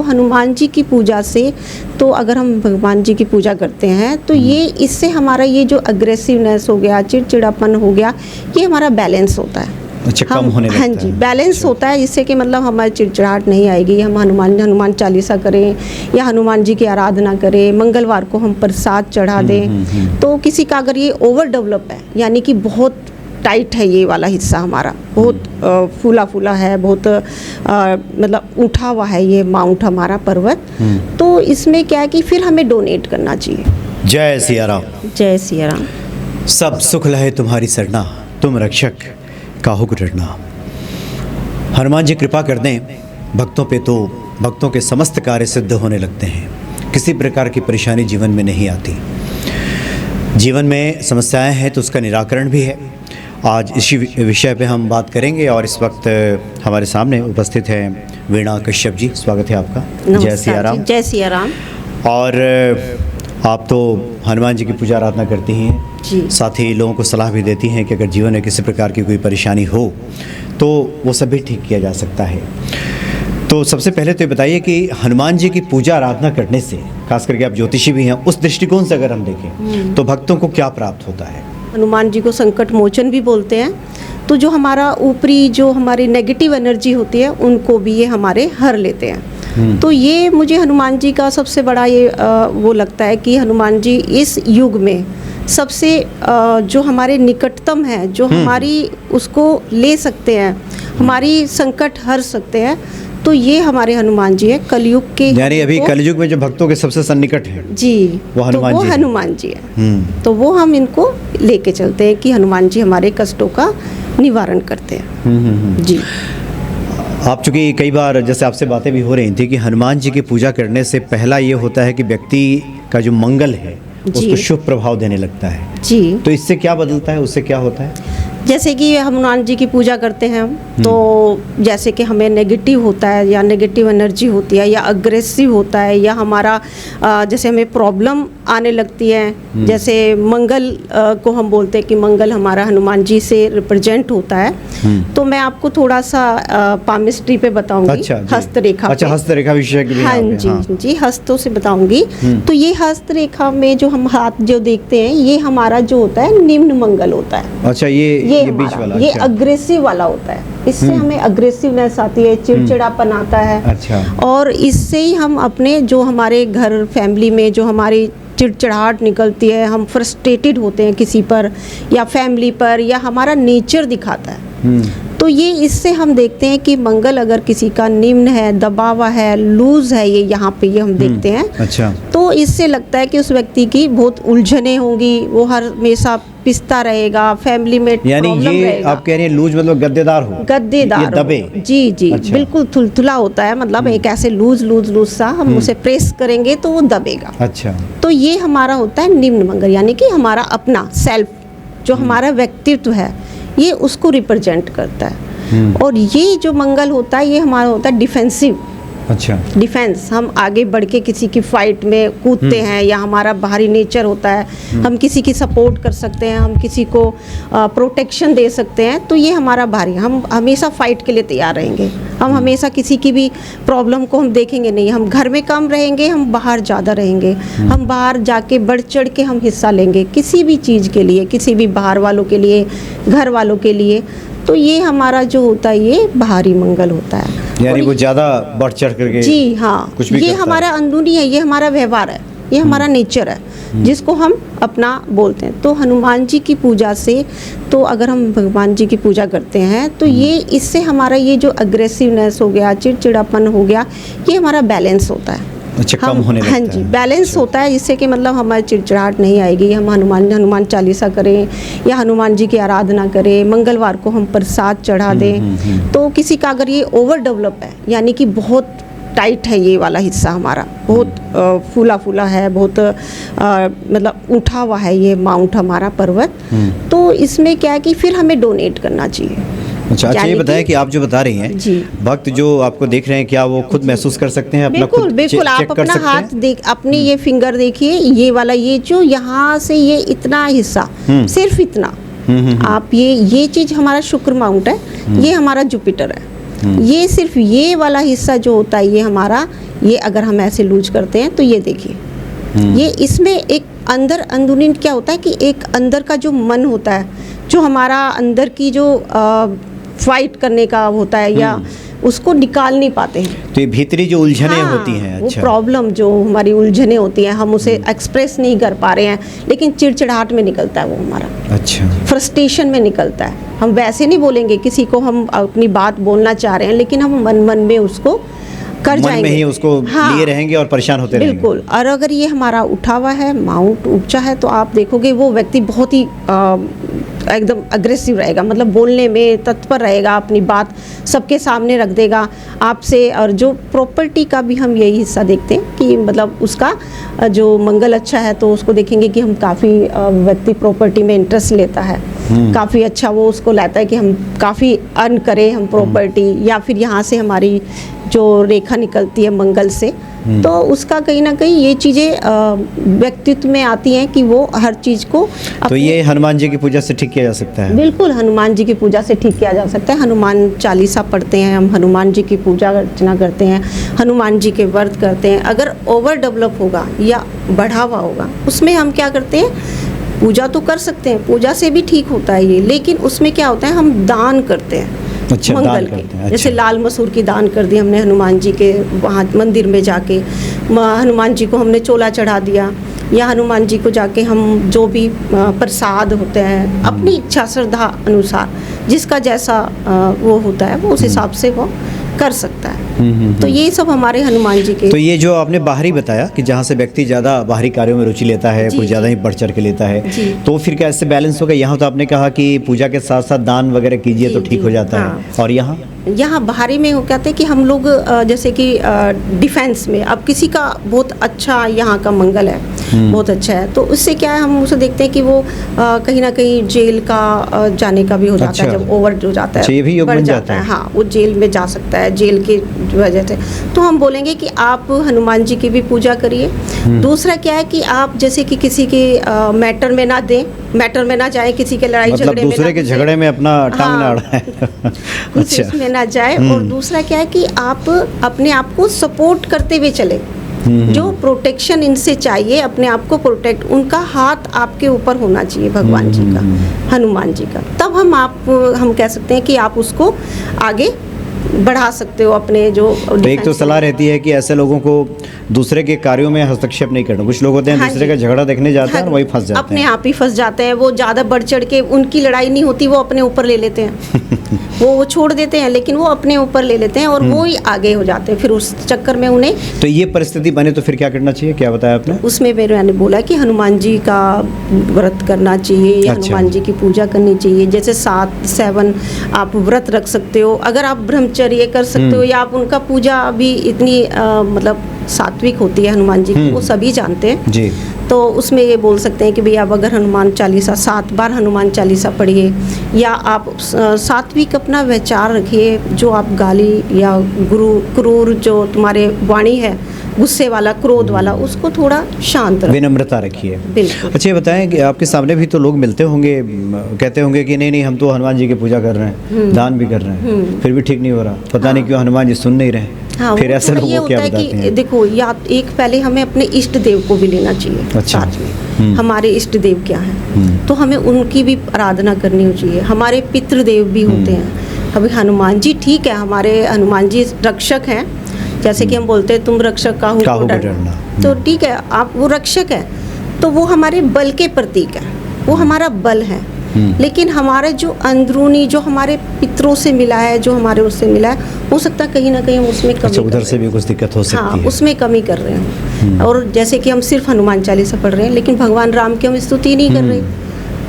तो हनुमान जी की पूजा से, तो अगर हम भगवान जी की पूजा करते हैं तो ये इससे हमारा ये जो अग्रेसिवनेस हो गया, चिड़चिड़ापन हो गया, ये हमारा बैलेंस होता है। अच्छा, कम होने लगता हाँ है। जी, बैलेंस अच्छा। होता है, जिससे कि मतलब हमारी चिड़चिड़ाहट नहीं आएगी। हम हनुमान चालीसा करें या हनुमान जी की आराधना करें, मंगलवार को हम प्रसाद चढ़ा दें। तो किसी का अगर ये ओवर डेवलप है, यानी कि बहुत टाइट है ये वाला हिस्सा हमारा, बहुत फूला फूला है, बहुत मतलब उठा हुआ है ये माउंट हमारा पर्वत, तो इसमें क्या है कि फिर हमें डोनेट करना चाहिए। जय सिया राम। जय सिया राम। सब सुख लहे तुम्हारी सरना, तुम रक्षक काहू को डरना। हनुमान जी कृपा कर दें भक्तों पे तो भक्तों के समस्त कार्य सिद्ध होने लगते हैं। किसी प्रकार की परेशानी जीवन में नहीं आती। जीवन में समस्याएं हैं तो उसका निराकरण भी है। आज इसी विषय पे हम बात करेंगे और इस वक्त हमारे सामने उपस्थित है वीणा कश्यप जी। स्वागत है आपका। जय सिया राम। जय सिया राम। और आप तो हनुमान जी की पूजा आराधना करती हैं जी। साथ ही लोगों को सलाह भी देती हैं कि अगर जीवन में किसी प्रकार की कोई परेशानी हो तो वो सब भी ठीक किया जा सकता है। तो सबसे पहले तो ये बताइए कि हनुमान जी की पूजा आराधना करने से, खास करके आप ज्योतिषी भी हैं, उस दृष्टिकोण से अगर हम देखें तो भक्तों को क्या प्राप्त होता है? हनुमान जी को संकट मोचन भी बोलते हैं। तो जो हमारा ऊपरी जो हमारी नेगेटिव एनर्जी होती है उनको भी ये हमारे हर लेते हैं। तो ये मुझे हनुमान जी का सबसे बड़ा ये वो लगता है कि हनुमान जी इस युग में सबसे जो हमारे निकटतम है, जो हमारी उसको ले सकते हैं, हमारी संकट हर सकते हैं, तो ये हमारे हनुमान जी है कलयुग के। यानी अभी कलयुग में जो भक्तों के सबसे सन्निकट है जी, वो हनुमान तो वो जी हनुमान जी है। तो वो हम इनको लेके चलते हैं कि हनुमान जी हमारे कष्टों का निवारण करते हैं। जी। आप चूँकि कई बार जैसे आपसे बातें भी हो रही थी कि हनुमान जी की पूजा करने से पहला ये होता है कि व्यक्ति का जो मंगल है उसको शुभ प्रभाव देने लगता है। जी। तो इससे क्या बदलता है, उससे क्या होता है? जैसे कि हनुमान जी की पूजा करते हैं हम, तो जैसे कि हमें नेगेटिव होता है या नेगेटिव एनर्जी होती है या अग्रेसिव होता है या हमारा जैसे हमें प्रॉब्लम आने लगती है, जैसे मंगल को हम बोलते हैं कि मंगल हमारा हनुमान जी से रिप्रेजेंट होता है। तो मैं आपको थोड़ा सा पामिस्ट्री पे बताऊंगी। अच्छा, हस्तरेखा। अच्छा, हस्तरेखा विषय के लिए। हाँ जी। हाँ जी, हस्तों से बताऊंगी। तो ये हस्तरेखा में जो हम हाथ जो देखते हैं, ये हमारा जो होता है निम्न मंगल होता है। अच्छा, ये बीच वाला, ये अग्रेसिव वाला होता है। इससे हमें अग्रेसिवनेस आती है, चिड़चिड़ापन आता है। अच्छा। और इससे ही हम अपने जो हमारे घर फैमिली में जो हमारी चिड़चिड़ाहट निकलती है, हम फ्रस्ट्रेटेड होते हैं किसी पर या फैमिली पर, या हमारा नेचर दिखाता है। तो ये इससे हम देखते हैं कि मंगल अगर किसी का निम्न है, दबा हुआ है, लूज है, ये यहाँ पे ये हम देखते हैं। अच्छा। तो इससे लगता है कि उस व्यक्ति की बहुत उलझने होंगी, वो हर हमेशा पिसता रहेगा, फैमिली में प्रॉब्लम रहेगा। आप कह रहे हैं लूज मतलब गद्देदार हो? गद्देदार ये दबे। जी जी। अच्छा। बिल्कुल थुलथुला होता है, मतलब एक ऐसे लूज सा हम उसे प्रेस करेंगे तो वो दबेगा। अच्छा। तो ये हमारा होता है निम्न मंगल, यानी कि हमारा अपना सेल्फ, जो हमारा व्यक्तित्व है, ये उसको रिप्रेजेंट करता है। और ये जो मंगल होता है, ये हमारा होता है डिफेंसिव। अच्छा। डिफेंस, हम आगे बढ़ के किसी की फाइट में कूदते हैं, या हमारा बाहरी नेचर होता है, हम किसी की सपोर्ट कर सकते हैं, हम किसी को प्रोटेक्शन दे सकते हैं। तो ये हमारा बाहरी, हम हमेशा फाइट के लिए तैयार रहेंगे। हम हमेशा किसी की भी प्रॉब्लम को हम देखेंगे नहीं। हम घर में कम रहेंगे, हम बाहर ज़्यादा रहेंगे। हम बाहर जाके बढ़ चढ़ के हम हिस्सा लेंगे किसी भी चीज़ के लिए, किसी भी बाहर वालों के लिए, घर वालों के लिए। तो ये हमारा जो होता है ये बाहरी मंगल होता है। यानी वो ज़्यादा बढ़ चढ़ करके। जी हाँ, कुछ भी ये हमारा अंदरूनी है, ये हमारा व्यवहार है, ये हमारा नेचर है, जिसको हम अपना बोलते हैं। तो हनुमान जी की पूजा से, तो अगर हम भगवान जी की पूजा करते हैं तो ये इससे हमारा ये जो अग्रेसिवनेस हो गया, चिड़चिड़ापन हो गया, ये हमारा बैलेंस होता है। अच्छा, कम होने लगता हाँ है। जी, बैलेंस होता है, जिससे कि मतलब हमारी चिड़चिड़ाहट नहीं आएगी। हम हनुमान चालीसा करें या हनुमान जी की आराधना करें, मंगलवार को हम प्रसाद चढ़ा दें। तो किसी का अगर ये ओवर डेवलप है, यानी कि बहुत टाइट है ये वाला हिस्सा हमारा, बहुत फूला फूला है, बहुत मतलब उठा हुआ है ये माउंट हमारा पर्वत, तो इसमें क्या है कि फिर हमें डोनेट करना चाहिए। अच्छा, ये बताएं कि आप जो बता रही हैं, जी, भक्त जो आपको देख रहे हैं, क्या वो खुद महसूस कर सकते हैं? अपना बिल्कुल बिल्कुल। आप अपना हाथ देख, अपनी ये फिंगर देखिए, ये वाला, ये जो यहाँ से ये इतना हिस्सा, सिर्फ इतना, आप ये चीज हमारा शुक्र माउंट है, ये हमारा जुपिटर है। ये सिर्फ ये वाला हिस्सा जो होता है ये हमारा, ये अगर हम ऐसे लूज करते हैं तो ये देखिए, ये इसमें एक अंदर अंदरूनी क्या होता है कि एक अंदर का जो मन होता है, जो हमारा अंदर की जो फाइट करने का होता है या उसको निकाल नहीं पाते हैं। तो ये भीतरी जो उलझने होती हैं, वो अच्छा, प्रॉब्लम जो हमारी उलझने होती हैं, हम उसे एक्सप्रेस नहीं कर पा रहे हैं, लेकिन चिड़चिड़ाहट में निकलता है वो हमारा, अच्छा, फ्रस्ट्रेशन में निकलता है। हम वैसे नहीं बोलेंगे किसी को, हम अपनी बात बोलना चाह रहे हैं लेकिन हम मन मन में उसको कर मन जाएंगे, में ही उसको लिए रहेंगे और परेशान होते रहेंगे। बिल्कुल। और अगर ये हमारा उठा हुआ है, माउंट ऊंचा है, तो आप देखोगे वो व्यक्ति बहुत ही एकदम अग्रेसिव रहेगा, मतलब बोलने में तत्पर रहेगा, अपनी बात सबके सामने रख देगा आपसे। और जो प्रॉपर्टी का भी हम यही हिस्सा देखते हैं कि मतलब उसका जो मंगल अच्छा है तो उसको देखेंगे कि हम काफ़ी व्यक्ति प्रॉपर्टी में इंटरेस्ट लेता है, काफ़ी अच्छा वो उसको लाता है कि हम काफ़ी अर्न करें हम प्रॉपर्टी, या फिर यहाँ से हमारी जो रेखा निकलती है मंगल से, तो उसका कहीं ना कहीं ये चीज़ें व्यक्तित्व में आती हैं कि वो हर चीज़ को तो ये हनुमान जी की पूजा से ठीक किया जा सकता है? बिल्कुल, हनुमान जी की पूजा से ठीक किया जा सकता है। हनुमान चालीसा पढ़ते हैं हम, हनुमान जी की पूजा अर्चना करते हैं, हनुमान जी के व्रत करते हैं। अगर ओवर डेवलप होगा या बढ़ावा होगा, उसमें हम क्या करते हैं, पूजा तो कर सकते हैं, पूजा से भी ठीक होता है ये, लेकिन उसमें क्या होता है, हम दान करते हैं। अच्छा, मंगल दान के, करते हैं, जैसे अच्छा। लाल मसूर की दान कर दी हमने हनुमान जी के वहाँ मंदिर में जाके, हनुमान जी को हमने चोला चढ़ा दिया, या हनुमान जी को जाके हम जो भी प्रसाद होते हैं अपनी इच्छा श्रद्धा अनुसार, जिसका जैसा वो होता है वो उस हिसाब से वो कर सकता है। तो ये सब हमारे हनुमान जी के। तो ये जो आपने बाहरी बताया कि जहाँ से व्यक्ति ज़्यादा बाहरी कार्यों में रुचि लेता है, जी, कुछ ज़्यादा जी। ही बढ़ चढ़ के लेता है, जी। तो फिर क्या इससे बैलेंस होगा? यहाँ तो आपने कहा कि पूजा के साथ साथ दान वगैरह कीजिए जी, तो ठीक जी, हो जाता हाँ। है, और यहाँ बाहरी में हो कहते हैं कि हम लोग जैसे कि डिफेंस में, अब किसी का बहुत अच्छा यहाँ का मंगल है, बहुत अच्छा है, तो उससे क्या है, हम उसे देखते हैं कि वो कहीं ना कहीं जेल का जाने का भी हो जाता है, अच्छा। जब ओवर हो जाता है, अच्छा, ये भी योग बढ़ बन जाता जाता है। हाँ, वो जेल में जा सकता है जेल की वजह से। तो हम बोलेंगे कि आप हनुमान जी की भी पूजा करिए। दूसरा क्या है कि आप जैसे कि किसी के मैटर में ना दें, मैटर में ना जाए, किसी के लड़ाई मतलब झगड़े में दूसरे ना के घुसे। झगड़े में अपना टांग ना हाँ। अड़ाए। कुछ इसमें ना जाए। और दूसरा क्या है कि आप अपने आप को सपोर्ट करते हुए चले, जो प्रोटेक्शन इनसे चाहिए, अपने आप को प्रोटेक्ट, उनका हाथ आपके ऊपर होना चाहिए भगवान जी का, हनुमान जी का, तब हम कह सकते हैं कि आप उसको आगे बढ़ा सकते हो अपने जो। तो एक तो सलाह रहती है कि ऐसे लोगों को दूसरे के कार्यों में हस्तक्षेप नहीं करना। कुछ लोग होते हैं हाँ दूसरे जी। का झगड़ा देखने जाते हैं और वही फंस जाते अपने हैं। आप ही फंस जाते हैं, वो ज़्यादा बढ़ चढ़ के, उनकी लड़ाई नहीं होती, वो अपने ऊपर ले लेते हैं। वो छोड़ देते हैं, लेकिन वो अपने ऊपर ले लेते हैं और वो ही आगे हो जाते हैं, फिर उस चक्कर में उन्हें। तो ये परिस्थिति बने तो फिर क्या करना चाहिए, क्या बताया आपने? उसमें मैंने बोला कि हनुमान जी का व्रत करना चाहिए या अच्छा। हनुमान जी की पूजा करनी चाहिए। जैसे 7 आप व्रत रख सकते हो, अगर आप ब्रह्मचर्य कर सकते हो, या आप उनका पूजा भी इतनी मतलब सात्विक होती है हनुमान जी की, वो सभी जानते हैं जी। तो उसमें ये बोल सकते हैं कि भाई आप अगर हनुमान चालीसा 7 बार हनुमान चालीसा पढ़िए, या आप सात्विक अपना विचार रखिए, जो आप गाली या क्रूर जो तुम्हारे वाणी है, गुस्से वाला, क्रोध वाला, उसको थोड़ा शांत रखो, विनम्रता रखिए। बिल्कुल। अच्छा, ये बताएं कि आपके सामने भी तो लोग मिलते होंगे, कहते होंगे कि नहीं नहीं हम तो हनुमान जी की पूजा कर रहे हैं, दान भी कर रहे हैं, फिर भी ठीक नहीं हो रहा, पता नहीं क्यों हनुमान जी सुन नहीं रहे। हाँ, फिर ऐसे ये लोगों को क्या होता है बताते कि हैं? देखो, या एक पहले हमें अपने इष्ट देव को भी लेना चाहिए अच्छा। साथ में। हमारे इष्ट देव क्या हैं, तो हमें उनकी भी आराधना करनी चाहिए। हमारे पितृदेव भी होते हैं। अभी हनुमान जी ठीक है, हमारे हनुमान जी रक्षक हैं, जैसे कि हम बोलते हैं तुम रक्षक काहू को डरना, तो ठीक है, आप वो रक्षक है, तो वो हमारे बल के प्रतीक है, वो हमारा बल है। लेकिन हमारा जो अंदरूनी, जो हमारे पितरों से मिला है, जो हमारे उससे मिला है, हो सकता है कहीं ना कहीं हम उसमें कमी अच्छा, कर उधर रहे से भी कुछ दिक्कत हो हैं। हाँ, सकती है। उसमें कमी कर रहे हैं। और जैसे कि हम सिर्फ हनुमान चालीसा पढ़ रहे हैं, लेकिन भगवान राम की हम स्तुति नहीं कर रहे,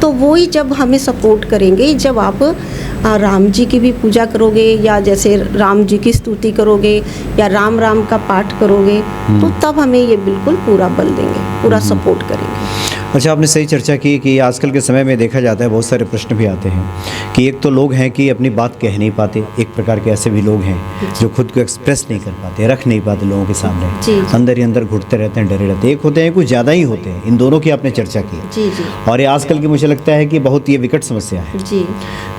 तो वो ही जब हमें सपोर्ट करेंगे, जब आप राम जी की भी पूजा करोगे, या जैसे राम जी की स्तुति करोगे, या राम राम का पाठ करोगे, तो तब हमें ये बिल्कुल पूरा बल देंगे, पूरा सपोर्ट करेंगे। अच्छा, आपने सही चर्चा की कि आजकल के समय में देखा जाता है बहुत सारे प्रश्न भी आते हैं कि एक तो लोग हैं कि अपनी बात कह नहीं पाते, एक प्रकार के ऐसे भी लोग हैं जो खुद को एक्सप्रेस नहीं कर पाते, रख नहीं पाते लोगों के सामने, जी। अंदर ही अंदर घुटते रहते हैं, डरे रहते हैं। एक होते हैं, कुछ ज़्यादा ही होते हैं। इन दोनों की आपने चर्चा की जी जी और ये आजकल की मुझे लगता है कि बहुत ये विकट समस्या है। जी।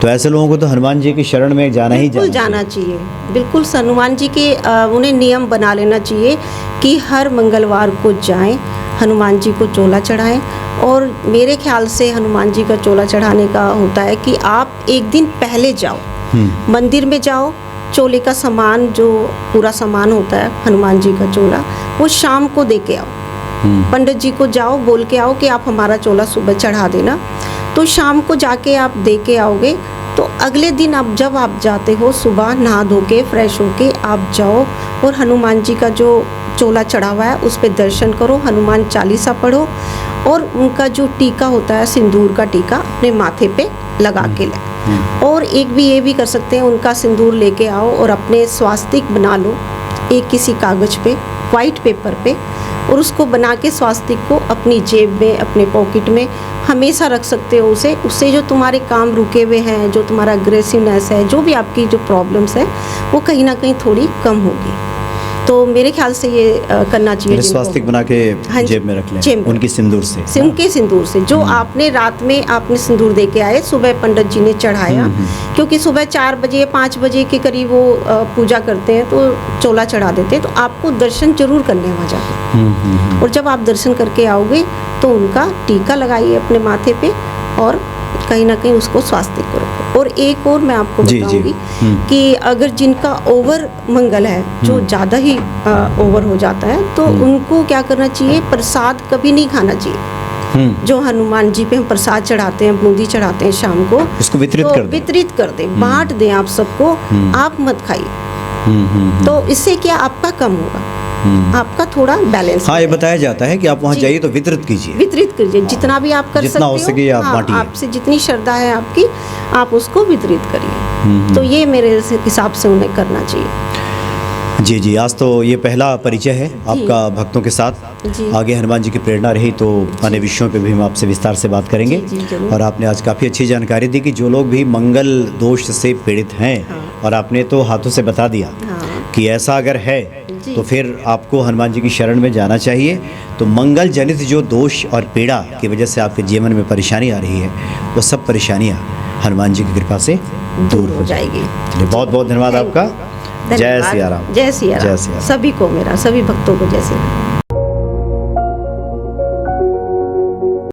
तो ऐसे लोगों को तो हनुमान जी की शरण में जाना ही बिल्कुल जाना चाहिए। बिल्कुल हनुमान जी के उन्हें नियम बना लेना चाहिए कि हर मंगलवार को जाएं, हनुमान जी को चोला चढ़ाएं। और मेरे ख्याल से हनुमान जी का चोला चढ़ाने का होता है कि आप एक दिन पहले जाओ, मंदिर में जाओ, चोले का सामान जो पूरा सामान होता है हनुमान जी का चोला, वो शाम को दे के आओ। पंडित जी को जाओ, बोल के आओ कि आप हमारा चोला सुबह चढ़ा देना। तो शाम को जाके आप दे के आओगे तो अगले दिन आप जब आप जाते हो सुबह नहा धो के फ्रेश होके आप जाओ और हनुमान जी का जो चोला चढ़ा हुआ है उस पे दर्शन करो, हनुमान चालीसा पढ़ो और उनका जो टीका होता है सिंदूर का टीका अपने माथे पे लगा के ले। और एक भी ये भी कर सकते हैं, उनका सिंदूर लेके आओ और अपने स्वास्तिक बना लो एक किसी कागज पे, वाइट पेपर पे, और उसको बना के स्वास्तिक को अपनी जेब में, अपने पॉकेट में हमेशा रख सकते हो। उससे जो तुम्हारे काम रुके हुए हैं, जो तुम्हारा अग्रेसिवनेस है, जो भी आपकी जो प्रॉब्लम्स है वो कहीं ना कहीं थोड़ी कम होगी। तो मेरे ख्याल से ये करना चाहिए। स्वास्तिक बना के जेब में रख लें उनकी सिंदूर से, उनके सिंदूर से जो आपने रात में आपने सिंदूर दे के आए, सुबह पंडित जी ने चढ़ाया, क्योंकि सुबह 4 बजे 5 बजे के करीब वो पूजा करते हैं तो चोला चढ़ा देते हैं। तो आपको दर्शन जरूर करने वहाँ जाके, और जब आप दर्शन करके आओगे तो उनका टीका लगाइए अपने माथे पे और कहीं ना कहीं उसको स्वास्तिक को रखो। और एक और मैं आपको बताऊंगी कि अगर जिनका ओवर मंगल है, जो ज़्यादा ही ओवर हो जाता है, तो उनको क्या करना चाहिए, प्रसाद कभी नहीं खाना चाहिए। जो हनुमान जी पे हम प्रसाद चढ़ाते हैं, बूंदी चढ़ाते हैं शाम को, उसको वितरित कर दें, बांट दें आप सबको, आप मत खाइए। तो इससे क्या आपका कम होगा, आपका थोड़ा बैलेंस। हाँ, ये बताया जाता है कि आप वहाँ जाइए तो वितरित कीजिए, जितना भी आप कर सकते हो, जितना हो सके आप बांटिए। आपसे जितनी श्रद्धा है आपकी, आप उसको वितरित करिए। तो ये मेरे हिसाब से उन्हें करना चाहिए। जी जी। आज तो ये पहला परिचय है आपका भक्तों के साथ। आगे हनुमान जी की प्रेरणा रही तो अन्य विषयों पे भी हम आपसे विस्तार से बात करेंगे। और आपने आज काफ़ी अच्छी जानकारी दी कि जो लोग भी मंगल दोष से पीड़ित हैं, और आपने तो हाथों से बता दिया कि ऐसा अगर है तो फिर आपको हनुमान जी की शरण में जाना चाहिए। तो मंगल जनित जो दोष और पीड़ा की वजह से आपके जीवन में परेशानी आ रही है, वो सब परेशानियाँ हनुमान जी की कृपा से दूर हो जाएगी। चलिए, बहुत बहुत धन्यवाद आपका। जय सिया राम। जय सिया राम। सभी को, मेरा सभी भक्तों को जय सिया राम।